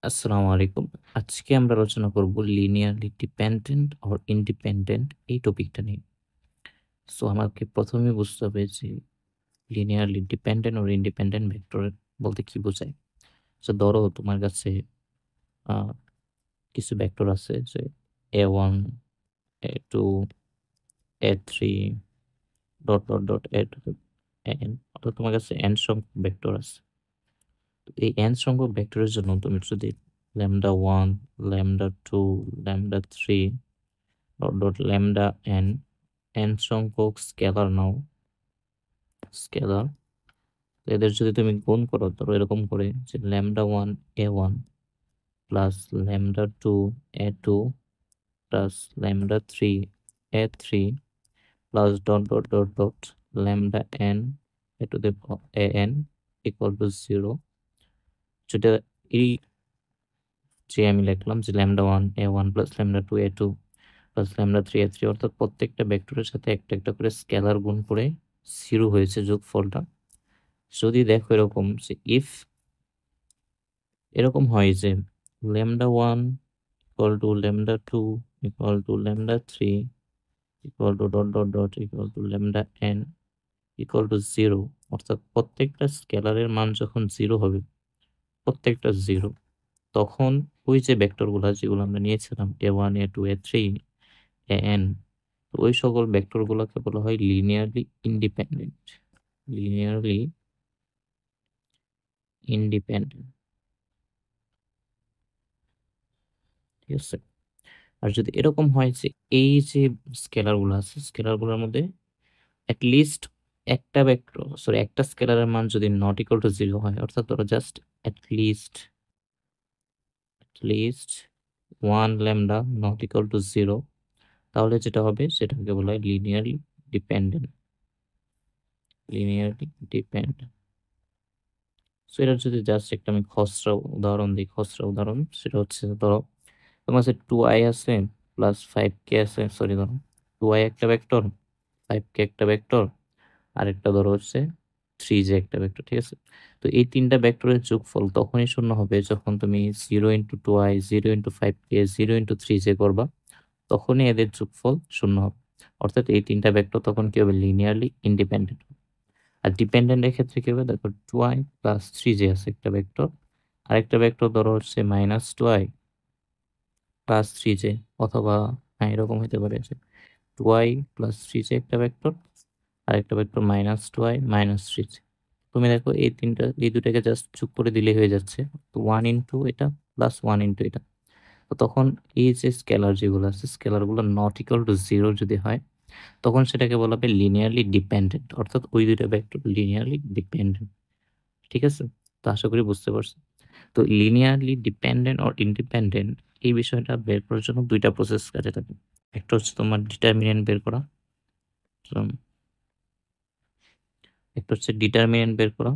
আসসালামু আলাইকুম। আজকে আমরা আলোচনা করব লিনিয়ারলি ডিপেন্ডেন্ট অর ইন্ডিপেন্ডেন্ট এই টপিকটা নিয়ে। সো আমাকে ১ম এ বুঝতে হবে যে linearly dependent or independent vector বলতে কি বোঝায়? সো ধরো তোমার কাছে আ কিছু ভেক্টর আছে যে A1, A2, A3 A n অর্থাৎ তোমার কাছে n সংখ্যক ভেক্টর আছে। তো এই n সংখ্যক ভেক্টরের জন্য তুমি যদি λ1, λ2, λ3 lambda n সংখ্যক স্কেলার নাও, স্কেলার এদের যদি তুমি গুণ করো, ধরো এরকম করে যে λ1 a1 plus λ2 a2 plus λ3 a3 plus lambda n a to the an equal to 0, যেটা এই যে আমি লিখলাম যে λ1 a1 plus λ2 a2 plus λ3 a3 অর্থাৎ প্রত্যেকটা ভেক্টরের সাথে একটা একটা করে স্কেলার গুণ করে 0 হয়েছে যোগফলটা। যদি দেখো এরকম যে ইফ এরকম হয় যে λ1 equal to λ2 equal to λ3 equal to equal to lambda n equal to 0, অর্থাৎ প্রত্যেকটা স্কেলারের মান যখন 0 হবে, প্রত্যেকটা 0, তখন ওই যে ভেক্টরগুলা যেগুলো আমরা নিয়েছিলাম a1 a2 a3 an, তো ওই সকল ভেক্টরগুলোকে বলা হয় লিনিয়ারলি ইন্ডিপেন্ডেন্ট। লিনিয়ারলি ইন্ডিপেন্ডেন্ট, ঠিক আছে? আর যদি এরকম হয় যে এই যে স্কেলারগুলো আছে, স্কেলারগুলোর মধ্যে এট লিস্ট একটা ভেক্টর সরি একটা স্কেলারের মান যদি নট ইকুয়াল টু 0 হয়, অর্থাৎ ধরো just at least 1 lambda not equal to 0, তাহলে যেটা হবে সেটাকে বলা হয় linearly dependent. Linearly dependent. So এটার যদি জাস্ট একটা আমি খসড়া উদাহরণ দিই, খসড়া উদাহরণ সেটা হচ্ছে ধরো তোমার কাছে 2i আছে প্লাস 5k আছে, সরি ধরো 2i একটা ভেক্টর, 5k একটা ভেক্টর, আরেকটা ধরো হচ্ছে 3j একটা ভেক্টর, ঠিক আছে? তো এই ৩টা ভেক্টরের যোগফল তখনই শূন্য হবে যখন তুমি 0 into 2i, 0 into 5k, 0 into 3j করবা, তখনই এদের যোগফল শূন্য হবে। অর্থাৎ এই ৩টা ভেক্টর তখন কি হবে? Linearly independent. আর ডিপেন্ডেন্ট এর ক্ষেত্রে কি হবে? দেখো 2i প্লাস 3j আছে একটা ভেক্টর, আরেকটা ভেক্টর ধরো হচ্ছে মাইনাস 2i প্লাস 3j, অথবা হ্যাঁ এরকম হতে পারে যে 2i প্লাস 3j একটা ভেক্টর, আরেকটা vector minus 2i minus 3j। তুমি দেখো এই দুটাকে জাস্ট যোগ করে দিলেই হয়ে যাচ্ছে। তো 1 ইনটু এটা প্লাস 1 ইনটু এটা। তো তখন এই যে স্কেলার যেগুলো আছে, স্কেলারগুলো নট ইকুয়াল টু 0 যদি হয়, তখন সেটাকে বলা হবে লিনিয়ারলি ডিপেন্ডেন্ট, অর্থাৎ ওই দুইটা ভেক্টর লিনিয়ারলি ডিপেন্ডেন্ট। ঠিক আছে? তো আশা করি বুঝতে পারছো। তো লিনিয়ারলি ডিপেন্ডেন্ট অর ইন্ডিপেন্ডেন্ট এই বিষয়টা বের করার জন্য দুইটা প্রসেস কাজে লাগে। একটা হচ্ছে তোমার ডিটারমিনেন্ট বের করা, একটা হচ্ছে ডিটারমিনেন্ট বের করা,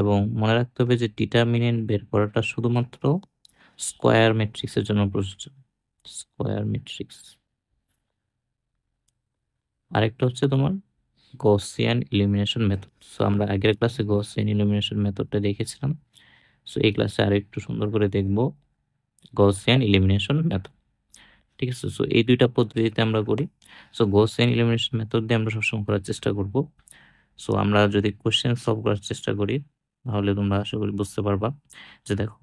এবং মনে রাখতে হবে যে ডিটারমিনেন্ট বের করাটা শুধুমাত্র স্কোয়ার ম্যাট্রিক্সের জন্য প্রযোজ্য। Square matrix. আরেকটা হচ্ছে তোমার গসিয়ান ইলিমিনেশন মেথড। সো আমরা আগের ক্লাসে গসিয়ান ইলিমিনেশন মেথডটা দেখেছিলাম। সো এই ক্লাসে আর একটু সুন্দর করে দেখব গসিয়ান ইলিমিনেশন মেথড। ঠিক আছে? সো এই দুইটা পদ্ধতিতে আমরা করি। সো গসিয়ান ইলিমিনেশন মেথড দিয়ে আমরা সবসময় করার চেষ্টা করব। সো আমরা যদি কোশ্চেন সলভ করার চেষ্টা করি, তাহলে তোমরা আশা করি বুঝতে পারবা যে দেখো,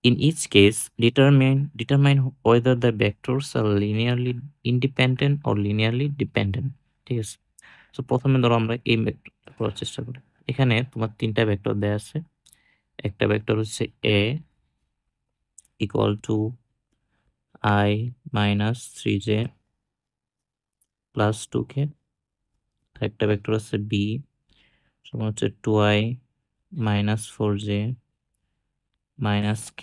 in each case determine whether the vectors are linearly independent or linearly dependent। ঠিক আছে? সো প্রথমে ধরো আমরা এই ভেক্টরটা করার চেষ্টা করি। এখানে তোমার ৩টা ভেক্টর দেয়া আছে। একটা ভেক্টর হচ্ছে a equal to i minus 3j plus 2k, একটা ভেক্টর আছে b সমান হচ্ছে 2i minus 4j minus k,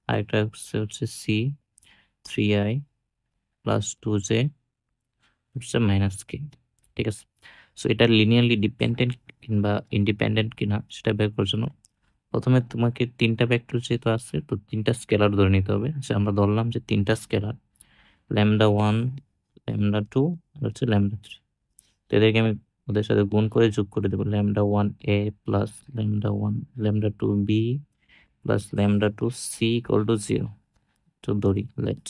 আরেকটা হচ্ছে c 3i প্লাস 2j হচ্ছে মাইনাস কে। ঠিক আছে? সো এটা লিনিয়ারলি ডিপেন্ডেন্ট কিংবা ইন্ডিপেন্ডেন্ট কিনা সেটা বের করার জন্য প্রথমে তোমাকে ৩টা ভেক্টর যেহেতু আছে, তো ৩টা স্কেলার ধরে নিতে হবে। যে আমরা ধরলাম যে ৩টা স্কেলার λ1, λ2 আর হচ্ছে λ3। তো এদেরকে আমি ওদের সাথে গুণ করে যোগ করে দেবো। λ1 a plus λ1 λ2 b plus lambda two C equal to 0 তো ধরি লেট।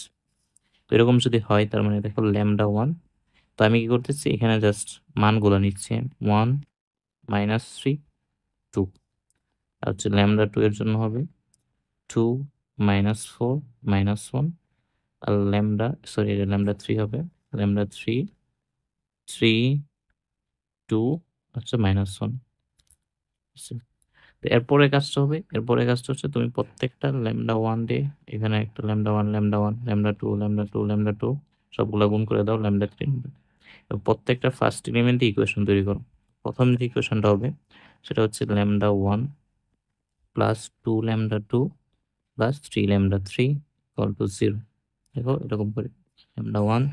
তো এরকম যদি হয় তার মানে দেখো ল্যামডা 1, তো আমি কি করতেছি এখানে জাস্ট মানগুলো নিচ্ছি 1 মাইনাস 3 2, আর হচ্ছে ল্যামডা 2 এর জন্য হবে 2 মাইনাস 4 মাইনাস 1, আর ল্যামডা 3 হবে ল্যামডা 3 3 2 হচ্ছে মাইনাস 1। তো এরপরে কাজটা হচ্ছে তুমি প্রত্যেকটা ল্যামডা 1 দিয়ে এখানে একটা lambda 1 lambda 1 lambda 2 lambda 2 lambda 2 সবগুলা গুণ করে দাও ল্যামডা 3। প্রত্যেকটা ফার্স্ট এলিমেন্টে ইকুয়েশন তৈরি করো। প্রথম যে ইকুয়েশনটা হবে সেটা হচ্ছে lambda 1 plus 2 lambda 2 plus 3 lambda 3 equal to 0। দেখো এরকম করে ল্যামডা 1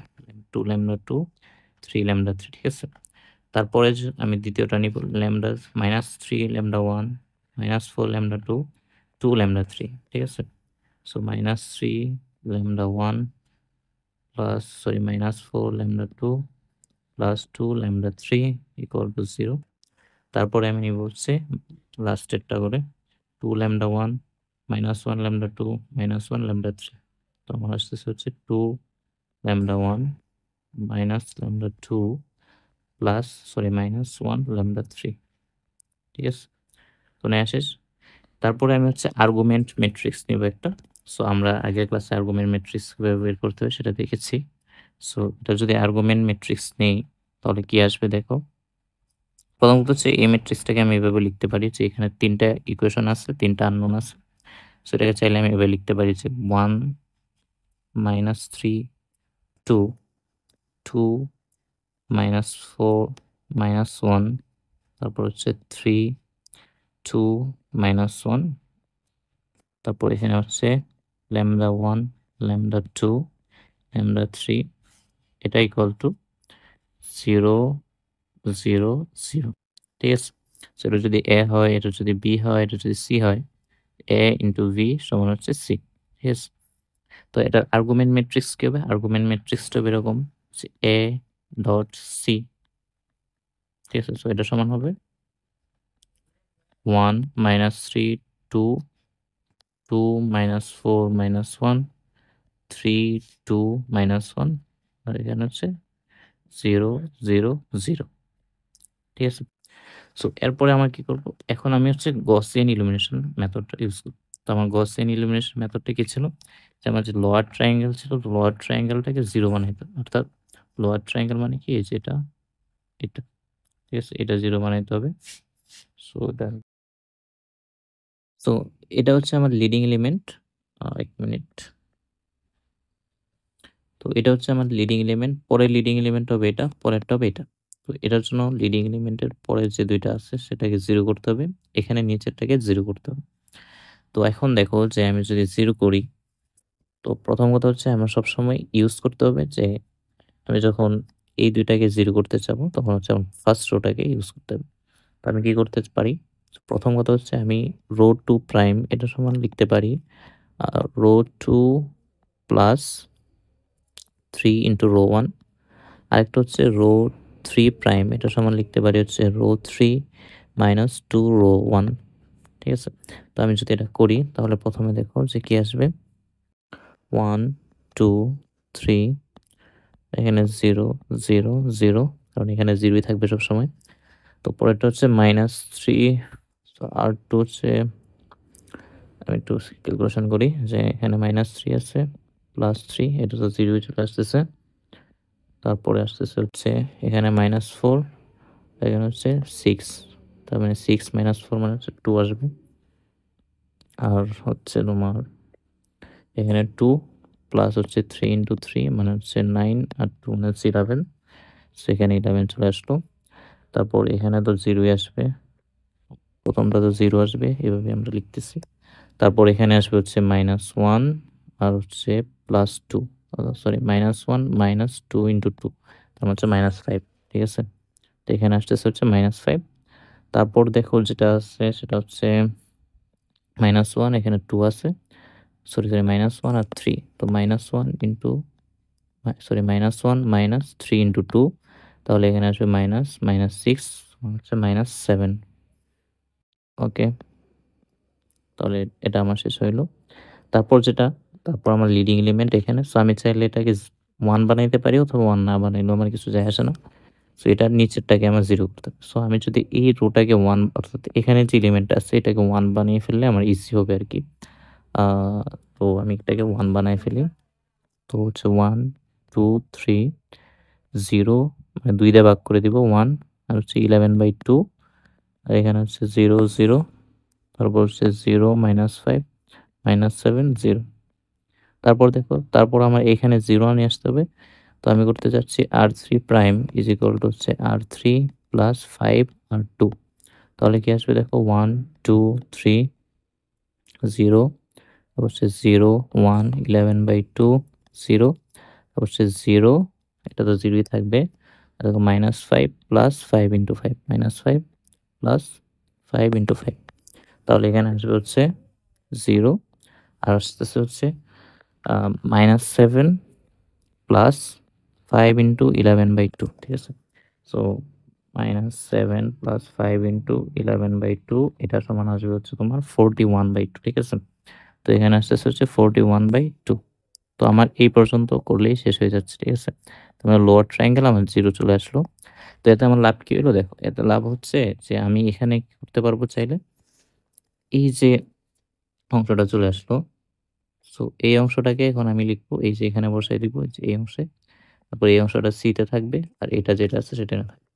2 ল্যামডা 2 3 ল্যামডা 3, ঠিক আছে। তারপরে আমি দ্বিতীয়টা নিব lambda minus 3 lambda 1 minus 4 lambda 2 2 lambda 3, ঠিক আছে। So minus 3 lambda 1 plus minus 4 lambda 2 plus 2 lambda 3 equal to 0। তারপরে আমি নিব হচ্ছে লাস্টেরটা করে 2 lambda 1 minus 1 lambda 2 minus 1 lambda 3। তো আমার আসতেছে হচ্ছে 2 lambda 1 minus lambda 2 plus minus 1 lambda 3, ঠিক আছে। তো নেওয়া শেষ। তারপরে আমি হচ্ছে আর্গুমেন্ট ম্যাট্রিক্স নিব একটা। সো আমরা আগের ক্লাসে আর্গুমেন্ট ম্যাট্রিক্স কিভাবে বের করতে হয় সেটা দেখেছি। সো এটা যদি আর্গুমেন্ট ম্যাট্রিক্স নেই তাহলে কি আসবে দেখো। প্রথমত হচ্ছে এই ম্যাট্রিক্সটাকে আমি এভাবে লিখতে পারি যে এখানে তিনটা ইকুয়েশন আছে, তিনটা আননোন আছে। সো এটাকে চাইলে আমি এভাবে লিখতে পারি যে 1 মাইনাস 3 2 2 মাইনাস 4 মাইনাস 1, তারপর হচ্ছে 3 2 মাইনাস 1, তারপর এখানে হচ্ছে ল্যামডা 1 ল্যামডা 2 ল্যামডা 3, এটা ইকুয়াল টু 0 0 0, ঠিক আছে। সেটা যদি এ হয়, এটা যদি বি হয়, এটা যদি সি হয়, এ ইন্টু ভি সমান হচ্ছে সি, ঠিক আছে। তো এটার আর্গুমেন্ট ম্যাট্রিক্স কি হবে? আর্গুমেন্ট ম্যাট্রিক্সটা এরকম এ ডট সি, ঠিক আছে। সো এটা সমান হবে 1 মাইনাস 3 2 2 মাইনাস 4 মাইনাস 1 3 2 মাইনাস 1, আর এখানে হচ্ছে 0 0 0, ঠিক আছে। সো এরপরে আমার কি করব, এখন আমি হচ্ছে গসিয়ান ইলুমিনেশন মেথডটা ইউজ করব। তো আমার গসিয়ান ইলুমিনেশন মেথডটা কি ছিল, যে আমার যে লোয়ার ট্রায়াঙ্গেল ছিল, লোয়ার ট্রায়াঙ্গেলটাকে 0 বানাইতে, অর্থাৎ লোয়ার ট্রায়াঙ্গেল মানে কি, এই যে এটা এটা, ঠিক আছে, এটা 0 বানাইতে হবে। সো দেন এটা হচ্ছে আমার লিডিং এলিমেন্ট। এক মিনিট। তো এটা হচ্ছে আমার লিডিং এলিমেন্ট, পরের লিডিং এলিমেন্ট হবে এটা, পরেরটা হবে এটা। তো এটার জন্য লিডিং এলিমেন্টের পরে যে দুইটা আছে সেটাকে 0 করতে হবে, এখানে নিচেরটাকে 0 করতে হবে। তো এখন দেখো যে আমি যদি 0 করি, তো প্রথম কথা হচ্ছে আমার সবসময় ইউজ করতে হবে যে আমি যখন এই দুইটাকে 0 করতে চাবো তখন হচ্ছে আমার ফার্স্ট রোটাকে ইউজ করতে হবে। তো আমি কি করতে পারি, প্রথম কথা হচ্ছে আমি রো টু প্রাইম এটা সমান লিখতে পারি rho two plus 3 into rho 1, আরেকটা হচ্ছে রো 3 প্রাইম এটা সমান লিখতে পারি হচ্ছে রো 3 মাইনাস 2 রো 1, ঠিক আছে। তো আমি যদি এটা করি তাহলে প্রথমে দেখো যে কি আসবে 1 2 3, এখানে 0 0 0, কারণ এখানে 0ই থাকবে সব সময়। তো পরেরটা হচ্ছে মাইনাস 3, আর টু হচ্ছে আমি একটু ক্যালকুলেশন করি যে এখানে মাইনাস 3 আছে প্লাস 3, এটা তো 0 চলে আসতেছে। তারপরে আসতেছে হচ্ছে এখানে মাইনাস 4, এখানে হচ্ছে 6, তার মানে 6 মাইনাস 4 মানে হচ্ছে 2 আসবে। আর হচ্ছে তোমার এখানে 2 প্লাস হচ্ছে 3 ইন্টু 3 মানে হচ্ছে 9, আর 2 মানে হচ্ছে 11, সেখানে 11 চলে আসলো। তারপর এখানে তো 0ই আসবে, প্রথমটা তো 0 আসবে, এভাবে আমরা লিখতেছি। তারপর এখানে আসবে হচ্ছে -1 আর হচ্ছে +2, মাইনাস 1 মাইনাস 2 ইন্টু 2 তার মানে হচ্ছে -5, ঠিক আছে। তো এখানে আসতেছে হচ্ছে -5। তারপর দেখো যেটা আছে সেটা হচ্ছে -1, এখানে 2 আছে, -1 আর 3, তো -1 ইন্টু -1 মাইনাস 3 ইন্টু 2, তাহলে এখানে আসবে -6 হচ্ছে -7, ওকে। তাহলে এটা আমার শেষ হইলো। তারপর আমার লিডিং এলিমেন্ট এখানে। সো আমি চাইলে এটাকে 1 বানাইতে পারি অথবা 1 না বানাইলেও আমার কিছু যায় আসে না। সো এটার নিচেরটাকে আমার 0 করতে হবে। সো আমি যদি এই রোটাকে 1 অর্থাৎ এখানে যে এলিমেন্টটা আছে এটাকে 1 বানিয়ে ফেললে আমার ইজি হবে আরকি। তো আমি এটাকে 1 বানায় ফেলি। তো হচ্ছে 1, 2, 3, 0 মানে 2 দিয়ে ভাগ করে দিব 1 আর হচ্ছে 11/2 আর এখানে হচ্ছে 0, 0 তারপর হচ্ছে 0, -5, -7, 0 তারপর আমার এখানে 0 নিয়ে আসতে হবে। তো আমি করতে যাচ্ছি r3 prime is equal to হচ্ছে r3 প্লাস 5 r2 তাহলে কি আসবে দেখো 1, 2, 3, 0 হচ্ছে 0, 1, 11/2 0 হচ্ছে 0 এটা তো 0ই থাকবে আর দেখো -5 প্লাস 5 ইন্টু 5 -5 প্লাস 5 ইন্টু 5 তাহলে এখানে আসবে হচ্ছে 0 আর আসতেছে হচ্ছে -7 প্লাস 5 ইন্টু 11/2 ঠিক আছে। সো -7 প্লাস 5 ইন্টু 11/2 এটা সমান আসবে হচ্ছে তোমার 41/2 ঠিক আছে। তো এখানে আসতেছে হচ্ছে 41/2। তো আমার এই পর্যন্ত করলেই শেষ হয়ে যাচ্ছে ঠিক আছে। তোমার লোয়ার ট্রায়াঙ্গেল আমার 0 চলে আসলো। তো এতে আমার লাভ কি হলো দেখো, এতে লাভ হচ্ছে যে আমি এখানে কি করতে পারবো চাইলে এই যে অংশটা চলে আসলো। সো এই অংশটাকে এখন আমি লিখবো এই যে এখানে বসাই দিব যে এই অংশে। তারপর এই অংশটা সি তে থাকবে আর এটা যেটা আছে সেটা না থাকবে।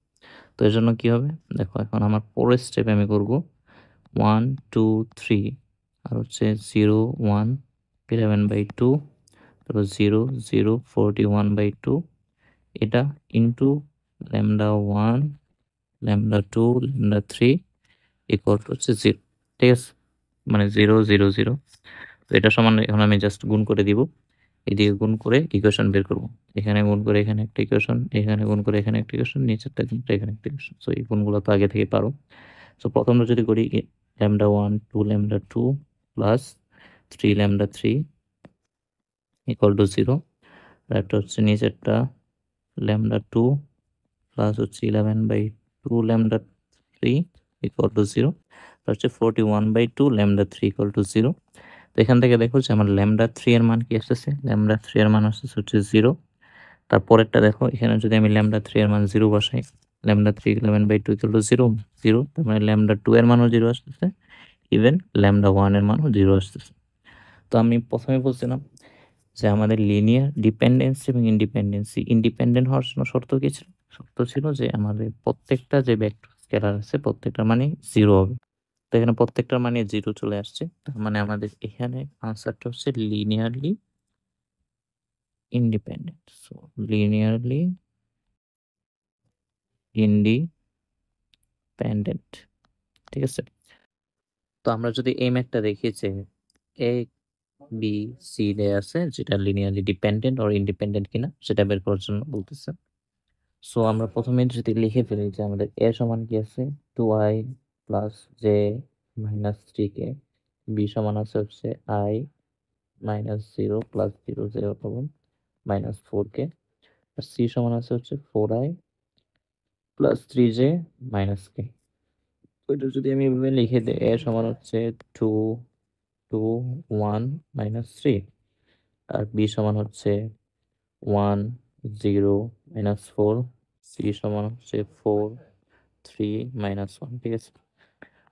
তো এর জন্য কি হবে দেখো এখন আমার পরের স্টেপে আমি করব 1, 2, 3 আর হচ্ছে 0, 1, 11/2 তারপর 0, 0, 41/2 এটা ইন্টু λ1, λ2, λ3 ইকুয়াল টু হচ্ছে 0 ঠিক আছে। মানে 0, 0, 0 তো এটা সমান এখন আমি জাস্ট গুণ করে দিব। এদিকে গুণ করে ইকুয়েশন বের করব। এখানে গুণ করে এখানে একটা ইকুয়েশন, এখানে গুণ করে এখানে একটা ইকুয়েশন, নিচেরটা গুণ করে এখানে একটা ইকুয়েশন। সো এই গুণগুলো তো আগে থেকে পারো। সো প্রথমটা যদি করি λ1, 2 λ2 প্লাস 3 λ3 ইকুয়াল টু 0 আর একটা হচ্ছে নিচেরটা λ2 প্লাস হচ্ছে 11/2 λ3 ইকুয়াল টু 0 আর হচ্ছে 41/2 λ3 ইকুয়াল টু 0। তো এখান থেকে দেখো যে আমার λ3 এর মান কি আসতেছে, λ3 এর মান আসতেছে হচ্ছে 0। তারপরেরটা দেখো এখানে যদি আমি λ3 এর মান 0 বসাই, λ3 11/2 ইকুয়াল টু 0, 0 তার মানে λ2 এর মানও 0 আসতেছে, ইভেন λ1 এর মানও 0 আসতেছে। তো আমি প্রথমে বলছিলাম যে আমাদের লিনিয়ার ডিপেন্ডেন্সি এবং ইন্ডিপেন্ডেন্ট হওয়ার জন্য শর্ত কি ছিল? শর্ত ছিল যে আমাদের প্রত্যেকটা যে ভেক্টর স্কেলার আছে প্রত্যেকটার মানে 0 হবে। তো এখানে প্রত্যেকটার মানে 0 চলে আসছে। তার মানে আমাদের এখানে আনসারটা হচ্ছে linearly independent. So linearly independent ঠিক আছে। তো আমরা যদি এই ম্যাথটা দেখি যে এ বি সি দেয়া আছে যেটা লিনিয়ারলি ডিপেন্ডেন্ট অর ইন্ডিপেন্ডেন্ট কিনা সেটা বের করার জন্য বলতেছে। সো আমরা প্রথমে যদি লিখে ফেলি যে আমাদের এ সমান কি আছে 2i plus J minus 3k, B সমান আছে হচ্ছে i -0 প্লাস 0 0 পাবো মাইনাস 4k আর সি সমান আছে হচ্ছে 4i plus 3j minus k। ওইটা যদি আমি এভাবে লিখে দিই এ সমান হচ্ছে 2 2 1 মাইনাস 3 আর বি সমান হচ্ছে 1 0 মাইনাস 4, সি সমান হচ্ছে 4 3 মাইনাস 1 ঠিক আছে।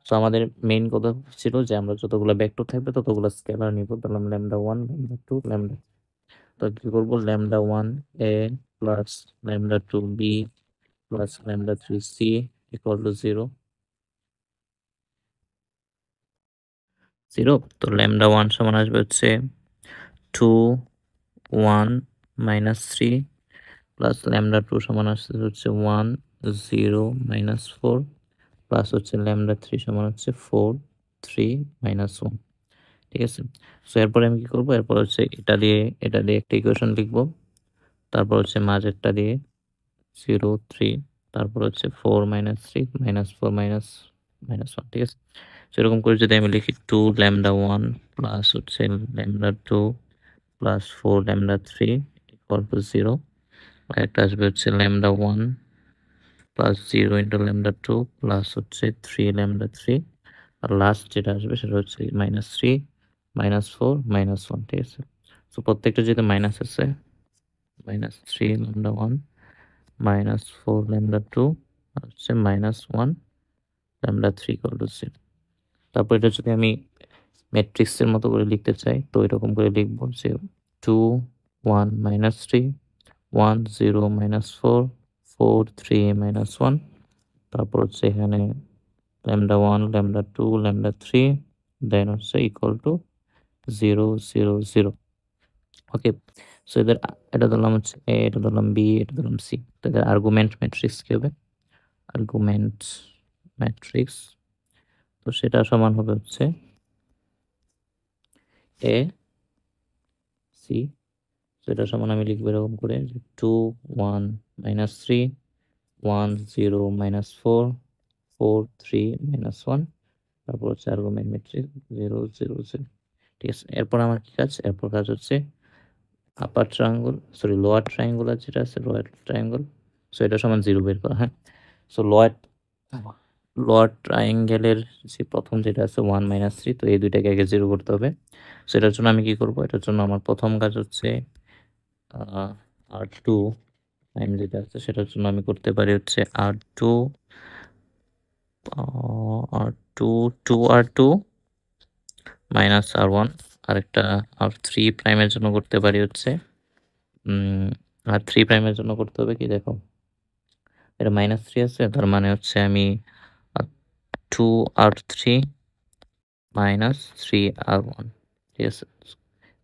সো আমাদের মেইন কথা ছিল যে আমরা যতগুলো ভেক্টর থাকবে ততগুলো স্কেলার নিব, ধরলাম λ1 λ2 λ। তো কি করবো λ1 a plus λ2 b plus λ3 c equal to 0 0। তো λ1 সমান আসবে হচ্ছে 2 1 মাইনাস 3 প্লাস λ2 সমান আসছে হচ্ছে 1 0 মাইনাস 4 প্লাস হচ্ছে λ3 সমান হচ্ছে 4 3 মাইনাস 1 ঠিক আছে। সো এরপরে আমি কি করবো, এরপর হচ্ছে এটা দিয়ে একটা ইকুয়েশন লিখবো, তারপর হচ্ছে মাঝেরটা দিয়ে 0 3 তারপর হচ্ছে 4 মাইনাস 3 মাইনাস 4 মাইনাস মাইনাস 1 ঠিক আছে। সেরকম করে যদি আমি লিখি 2 λ1 প্লাস হচ্ছে λ2 প্লাস 4 λ3 ইকুয়াল টু 0 আর একটা আসবে হচ্ছে λ1 প্লাস 0 ইন্টু λ2 প্লাস হচ্ছে 3 λ3 আর লাস্ট যেটা আসবে সেটা হচ্ছে -3 -4 -1, ঠিক আছে। সো প্রত্যেকটা যেহেতু মাইনাস আছে, -3 λ1 -4 λ2 আর হচ্ছে -1 λ3 = 0। তারপর এটা যদি আমি ম্যাট্রিক্সের মতো করে লিখতে চাই তো এরকম করে লিখবো যে 2 1 -3 1 0 -4 4 3 -1, তারপর হচ্ছে এখানে λ1 λ2 λ3 দেন হচ্ছে ইকুয়াল টু 0 0 0। ওকে, সো এটা ধরলাম হচ্ছে এ, এটা ধরলাম বি, এটা ধরলাম সি। তো এদের আর্গুমেন্ট ম্যাট্রিক্স কি হবে? আর্গুমেন্ট ম্যাট্রিক্স, তো সেটা সমান হবে হচ্ছে এ সি। সেটা সমান আমি লিখবো এরকম করে 2 1 -3 1 0 -4 4 3 -1, তারপর হচ্ছে আর্গুমেন্ট ম্যাট্রিক্স 0 0 0। ঠিক আছে, এরপর আমার কি কাজ? এরপর কাজ হচ্ছে আপার ট্রায়াঙ্গল, সরি লোয়ার ট্রায়াঙ্গুলার যেটা আছে, লোয়ার ট্রায়াঙ্গল, সো এটা সমান 0 বের করা। হ্যাঁ, সো লোয়ার ট্রায়াঙ্গেলের যে প্রথম যেটা আছে 1 -3, তো এই দুইটাকে আগে 0 করতে হবে। সো এটার জন্য আমি কি করব? এটার জন্য আমার প্রথম কাজ হচ্ছে R2 টাইম যেটা আছে সেটার জন্য আমি করতে পারি হচ্ছে R2 R2 2R2 -R1, আরেকটা R3 প্রাইমের জন্য করতে পারি হচ্ছে R3 প্রাইমের জন্য করতে হবে কি, দেখো এটা -3 আছে, তার মানে হচ্ছে আমি 2R3 -3R1, ঠিক আছে।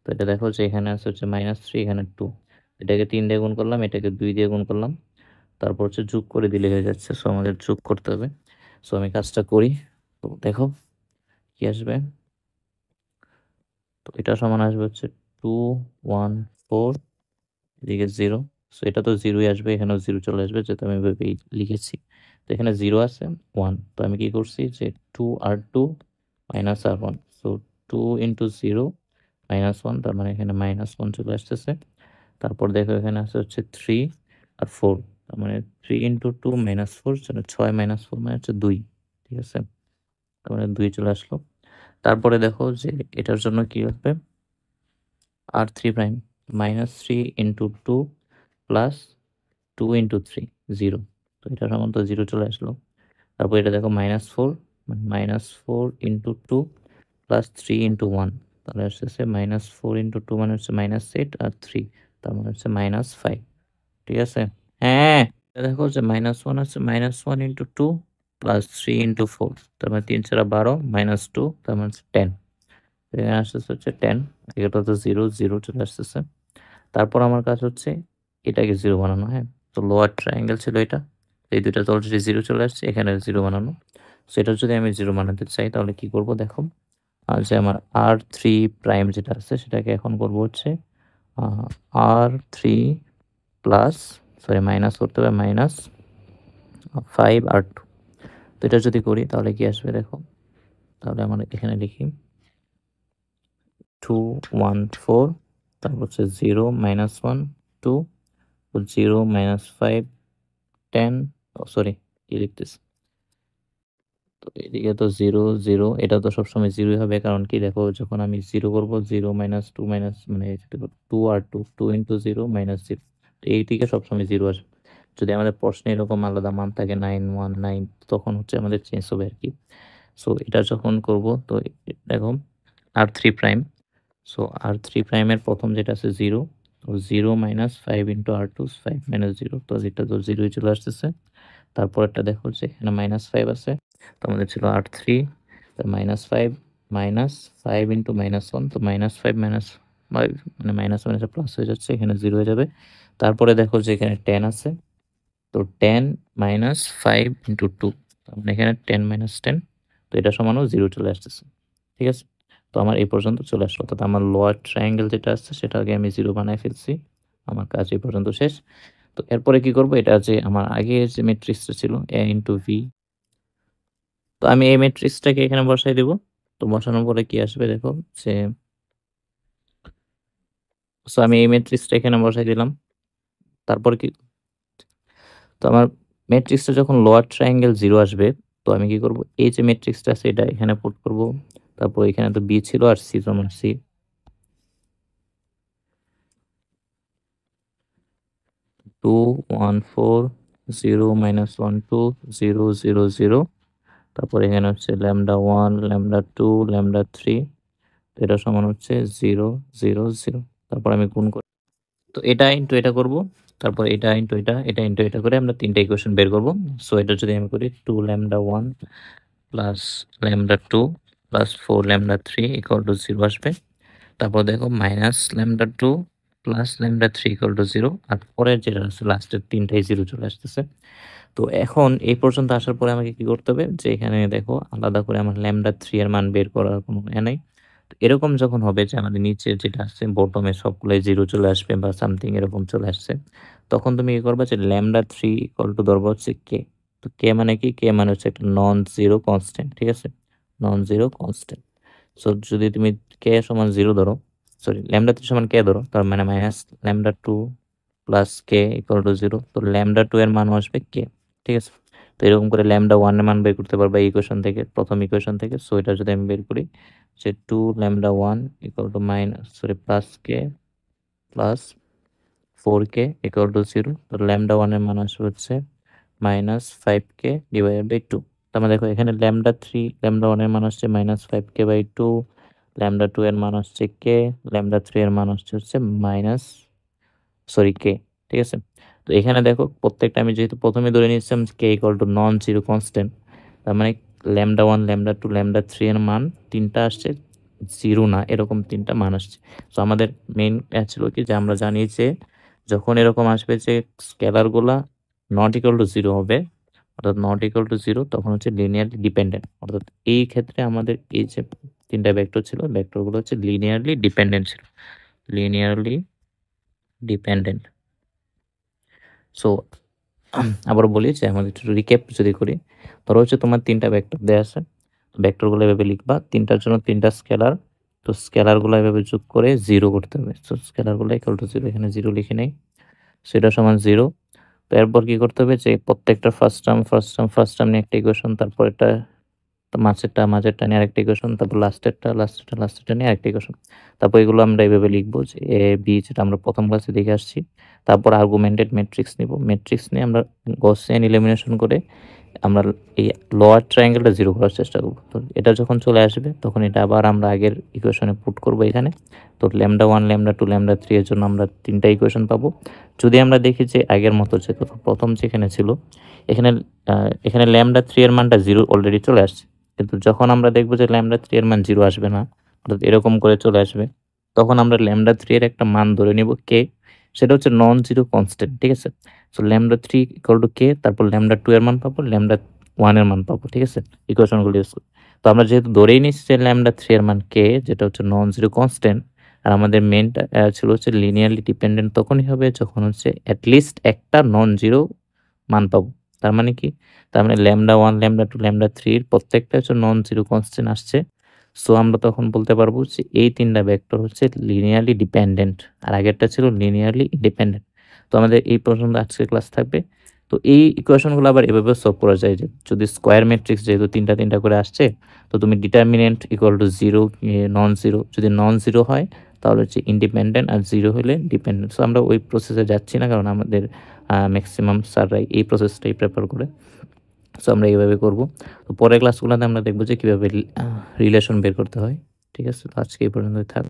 তো এটা দেখো যে এখানে আছে হচ্ছে -3, এখানে 2, এটাকে 3 দিয়ে গুণ করলাম, এটাকে 2 দিয়ে গুণ করলাম, তারপর হচ্ছে যোগ করে দিলে হয়ে যাচ্ছে। সো আমাদের যোগ করতে হবে। সো আমি কাজটা করি, তো দেখো কি আসবে। তো এটা সমান আসবে হচ্ছে 2 1 4, এদিকে 0। সো এটা তো 0ই আসবে, এখানেও 0 চলে আসবে যেহেতু আমি এভাবেই লিখেছি। তো এখানে 0 আছে 1, তো আমি কি করছি যে 2R2 -R1, সো 2 × 0 -1, তার মানে এখানে -1 চলে আসতেছে। তারপর দেখো এখানে আছে হচ্ছে 3 আর 4, তার মানে 3 × 2 -4, 6 -4 মানে হচ্ছে 2, ঠিক আছে। তার মানে 2 চলে আসলো। তারপরে দেখো যে এটার জন্য কি হবে, R3 প্রাইম -3 × 2 প্লাস 2 × 3 0, তো এটা সমান তো 0 চলে আসলো। তারপর এটা দেখো -4 মানে -4 × 2 প্লাস 3 × 1, তাহলে আসতেছে -4 × 2 মানে হচ্ছে -8 আর 3, তার মানে হচ্ছে -5, ঠিক আছে। হ্যাঁ, এটা দেখো যে -1 আছে, -1 × 2 প্লাস 3 × 4, তার মানে 3 4 12 -2, তার মানে 10, এখানে আসতেছে হচ্ছে 10, এটা তো 0 0 চলে আসতেছে। তারপর আমার কাজ হচ্ছে এটাকে 0 বানানো। হ্যাঁ, তো লোয়ার ট্রায়াঙ্গেল ছিল এটা, এই দুইটা তো অলরেডি 0 চলে আসছে, এখানে 0 বানানো। সো এটা যদি আমি 0 বানাতে চাই তাহলে কি করব দেখো, আর যে আমার R3 প্রাইম যেটা আছে সেটাকে এখন করব হচ্ছে R3 প্লাস, সরি মাইনাস করতে হবে, -5R2। তো এটা যদি করি তাহলে কি আসবে দেখো, তাহলে আমরা এখানে লিখি 2 1 4, তারপর হচ্ছে 0 -1 2 0 -5 10, সরি কি লিখতেছি, তো এদিকে তো 0 0, এটা তো সবসময় 0 হবে, কারণ কি দেখো যখন আমি 0 করব 0 -2 মানে 2 আর 2 2 × 0 -0, এইদিকে সবসময় 0 আসবে। যদি আমাদের প্রশ্নে এরকম আলাদা মান থাকে 9 1 9, তখন হচ্ছে আমাদের চেঞ্জ হবে আর কি। সো এটা যখন করব তো দেখো R3 প্রাইম, সো R3 প্রাইমের প্রথম যেটা আছে 0, তো 0 -5 × R2 5 -0, তো এটা তো 0ই চলে আসতেছে। তারপরেরটা দেখো যে এখানে -5 আছে, তো আমাদের ছিল R3, তো -5 -5 × -1, তো -5 -5 মানে -1 প্লাস হয়ে যাচ্ছে, এখানে 0 হয়ে যাবে। তারপরে দেখো যে এখানে 10 আছে, তো 10 -5 × 2, তার মানে এখানে 10 10, তো এটা সমানও 0 চলে আসতেছে, ঠিক আছে। তো আমার এই পর্যন্ত চলে আসলো, অর্থাৎ আমার লোয়ার ট্রায়াঙ্গেল যেটা আছে সেটা আগে আমি 0 বানায় ফেলছি, আমার কাজ এই পর্যন্ত শেষ। তো এরপরে কি করব, এটা যে আমার আগে যে ম্যাট্রিক্সটা ছিল A × V, তো আমি এই ম্যাট্রিক্সটাকে এখানে বসাই দেব। তো বসানোর পরে কি আসবে দেখো যে, সো আমি এই ম্যাট্রিক্সটা এখানে বসাই দিলাম। তারপর কি, তো আমার ম্যাট্রিক্সটা যখন লোয়ার ট্রায়াঙ্গেল 0 আসবে তো আমি কি করব, এই যে ম্যাট্রিক্সটা আছে এটা এখানে পুট করব, তারপর এখানে তো বি ছিল আর সি সমান সি, 2 1 4 0 -1 2 0 0 0, তারপর এখানে হচ্ছে ল্যামডা 1 ল্যামডা 2 ল্যামডা 3, তো এটা সমান হচ্ছে 0 0 0। তারপর আমি গুণ করি, তো এটা ইনটু এটা করব, তারপর এটা ইনটু এটা, এটা ইনটু এটা করে আমরা তিনটা ইকুয়েশন বের করব। সো এটা যদি আমি করি 2 lambda 1 plus lambda 2 plus 4 lambda 3 equal to 0 আসবে। তারপর দেখো minus lambda 2 plus lambda 3 equal to 0, আর পরের যেটা আছে লাস্টের তিনটাই 0 চলে আসতেছে। তো এখন এই পর্যন্ত আসার পরে আমাকে কি করতে হবে, যে এখানে দেখো আলাদা করে আমার ল্যামডা 3 এর মান বের করার কোনো নাই। তো এরকম যখন হবে যে আমাদের নিচে যেটা আছে বটমে সবগুলোই 0 চলে আসবে বা সামথিং এরকম চলে আসছে, তখন তুমি কি করবা, যে ল্যামডা 3 ইকুয়াল টু ধরবা হচ্ছে কে। তো কে মানে কি, কে মানে হচ্ছে একটা নন জিরো কনস্ট্যান্ট, ঠিক আছে, নন জিরো কনস্ট্যান্ট। সো যদি তুমি কে সমান 0 ধরো, সরি ল্যামডা 3 সমান কে ধরো, তার মানে minus lambda 2 plus K equal to 0, তো ল্যামডা 2 এর মান আসবে কে, ঠিক আছে। তো এরকম করে ল্যামডা 1 এর মান বের করতে পারবা এই ইকুয়েশন থেকে, প্রথম ইকুয়েশন থেকে। সো এটা যদি আমি বের করি, যে 2 lambda 1 equal to plus k plus 4 K equal to 0, তো ল্যামডা 1 এর মান আসবে হচ্ছে -5 কে ডিভাইডেড বাই 2। তার মানে দেখো এখানে ল্যামডা 1 এর মান আসছে -5 কে/2, ল্যামডা 2 এর মান আসছে কে, ল্যামডা 3 এর মান আসছে কে, ঠিক আছে। তো এখানে দেখো প্রত্যেকটা আমি যেহেতু প্রথমে ধরে নিচ্ছিলাম K equal to non zero constant, তার মানে ল্যামডা 1 ল্যামডা 2 ল্যামডা 3 এর মান তিনটা আসছে 0 না, এরকম তিনটা মান আসছে। তো আমাদের মেইন ছিল কি, যে আমরা জানি যে যখন এরকম আসবে যে স্কেলারগুলা নট ইকুয়াল টু 0 হবে, অর্থাৎ নট ইকুয়াল টু 0, তখন হচ্ছে লিনিয়ারলি ডিপেন্ডেন্ট। অর্থাৎ এই ক্ষেত্রে আমাদের এই যে তিনটা ভেক্টর ছিল, ভেক্টরগুলো হচ্ছে লিনিয়ারলি ডিপেন্ডেন্ট ছিল, লিনিয়ারলি ডিপেন্ডেন্ট। সো আবার বলি যে আমাদের একটু রিক্যাপ যদি করি, ধরো হচ্ছে তোমার তিনটা ভেক্টর দেওয়া আছে, ভেক্টরগুলো এভাবে লিখবা, তিনটার জন্য তিনটা স্কেলার, তো স্কেলারগুলো এভাবে যোগ করে 0 করতে হবে। তো স্কেলারগুলো ইকুয়াল টু 0, এখানে 0 লিখে নেই, সেটা সমান 0। তো এরপর কি করতে হবে, যে প্রত্যেকটা ফার্স্ট টার্ম নিয়ে একটা ইকুয়েশন, তারপর এটা মাঝেরটা নিয়ে আরেকটা ইকুয়েশন, তারপর লাস্টেরটা নিয়ে আরেকটা ইকুয়েশন। তারপর এগুলো আমরা এইভাবে লিখবো, যে এ বি, যেটা আমরা প্রথম ক্লাসে দেখে আসছি। তারপর আর্গুমেন্টেড ম্যাট্রিক্স নিব, ম্যাট্রিক্স নিয়ে আমরা গসিয়ান এলিমিনেশন করে আমরা এই লোয়ার ট্রায়াঙ্গেলটা 0 করার চেষ্টা করব। তো এটা যখন চলে আসবে, তখন এটা আবার আমরা আগের ইকুয়েশনে পুট করব এখানে। তো ল্যামডা 1 ল্যামডা 2 ল্যামডা 3 এর জন্য আমরা তিনটা ইকুয়েশন পাবো। যদি আমরা দেখি যে আগের মতো যে প্রথম যেখানে ছিল, এখানে ল্যামডা 3 এর মানটা 0 অলরেডি চলে আসছে, কিন্তু যখন আমরা দেখবো যে ল্যামডা 3 এর মান 0 আসবে না, অর্থাৎ এরকম করে চলে আসবে, তখন আমরা ল্যামডা 3 এর একটা মান ধরে নিব কে, সেটা হচ্ছে নন জিরো কনস্ট্যান্ট, ঠিক আছে। সো ল্যামডা 3 ইকুয়াল টু কে, তারপর ল্যামডা 2 এর মান পাবো, ল্যামডা 1 এর মান পাবো, ঠিক আছে, ইকুয়েশনগুলো ইউজ করে। তো আমরা যেহেতু ধরেই নিচ্ছি যে ল্যামডা 3 এর মান কে, যেটা হচ্ছে নন জিরো কনস্ট্যান্ট, আর আমাদের মেনটা ছিল হচ্ছে লিনিয়ারলি ডিপেন্ডেন্ট, তখনই হবে যখন হচ্ছে অ্যাটলিস্ট একটা নন জিরো মান পাবো। তার মানে কি, তার মানে ল্যামডা 1 ল্যামডা 2 ল্যামডা 3 এর প্রত্যেকটা হচ্ছে নন জিরো কনস্ট্যান্ট আসছে। সো আমরা তখন বলতে পারবো যে এই তিনটা ভেক্টর হচ্ছে লিনিয়ারলি ডিপেন্ডেন্ট, আর আগেরটা ছিল লিনিয়ারলি ইন্ডিপেন্ডেন্ট। তো আমাদের এই পর্যন্ত আজকের ক্লাস থাকবে। তো এই ইকুয়েশনগুলো আবার এভাবে সলভ করা যায়, যে যদি স্কোয়ার ম্যাট্রিক্স যেহেতু তিনটা তিনটা করে আসছে, তো তুমি determinant equal to 0 non zero, যদি নন জিরো হয় তাহলে হচ্ছে ইন্ডিপেন্ডেন্ট, আর 0 হলে ডিপেন্ডেন্ট। সো আমরা ওই প্রসেসে যাচ্ছি না, কারণ আমাদের ম্যাক্সিমাম স্যাররাই এই প্রসেসটাই প্রেফার করে। সো আমরা এইভাবে করব। তো পরের ক্লাসগুলোতে আমরা দেখবো যে কীভাবে রিলেশন বের করতে হয়। ঠিক আছে, তো আজকে এই পর্যন্তই থাক।